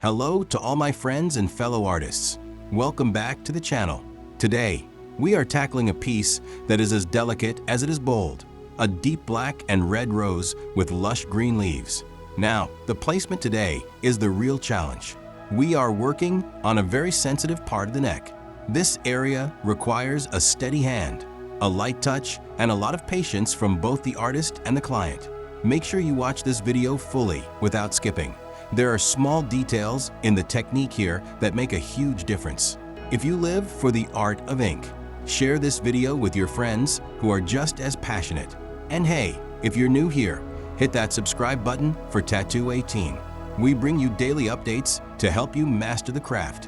Hello to all my friends and fellow artists. Welcome back to the channel. Today, we are tackling a piece that is as delicate as it is bold. A deep black and red rose with lush green leaves. Now, the placement today is the real challenge. We are working on a very sensitive part of the neck. This area requires a steady hand, a light touch, and a lot of patience from both the artist and the client. Make sure you watch this video fully without skipping. There are small details in the technique here that make a huge difference. If you live for the art of ink, share this video with your friends who are just as passionate. And hey, if you're new here, hit that subscribe button for Tattoo 18. We bring you daily updates to help you master the craft.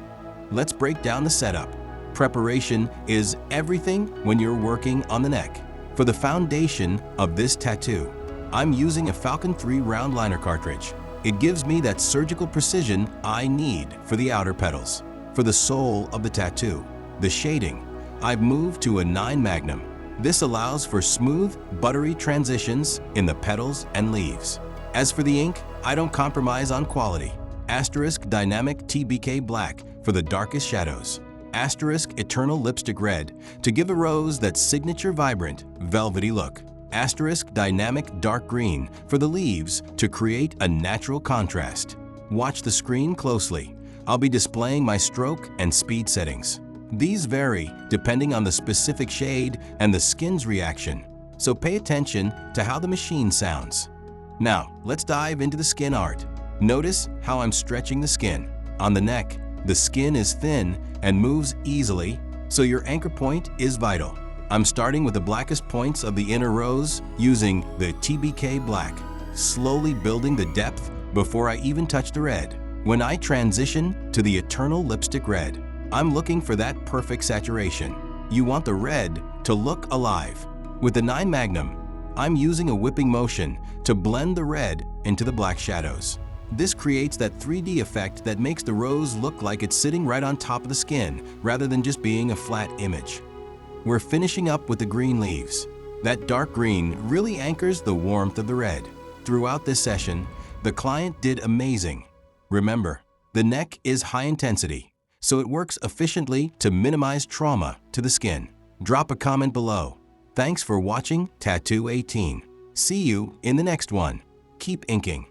Let's break down the setup. Preparation is everything when you're working on the neck. For the foundation of this tattoo, I'm using a Falcon 3 round liner cartridge. It gives me that surgical precision I need for the outer petals. For the soul of the tattoo, the shading, I've moved to a 9 Magnum. This allows for smooth, buttery transitions in the petals and leaves. As for the ink, I don't compromise on quality. Asterisk Dynamic TBK Black for the darkest shadows. Asterisk Eternal Lipstick Red to give a rose that signature vibrant, velvety look. Asterisk Dynamic Dark Green for the leaves to create a natural contrast. Watch the screen closely. I'll be displaying my stroke and speed settings. These vary depending on the specific shade and the skin's reaction, so pay attention to how the machine sounds. Now, let's dive into the skin art. Notice how I'm stretching the skin. On the neck, the skin is thin and moves easily, so your anchor point is vital. I'm starting with the blackest points of the inner rose using the TBK Black, slowly building the depth before I even touch the red. When I transition to the Eternal Lipstick Red, I'm looking for that perfect saturation. You want the red to look alive. With the 9 Magnum, I'm using a whipping motion to blend the red into the black shadows. This creates that 3D effect that makes the rose look like it's sitting right on top of the skin rather than just being a flat image. We're finishing up with the green leaves. That dark green really anchors the warmth of the red. Throughout this session, the client did amazing. Remember, the neck is high intensity, so it works efficiently to minimize trauma to the skin. Drop a comment below. Thanks for watching Tattoo 18. See you in the next one. Keep inking.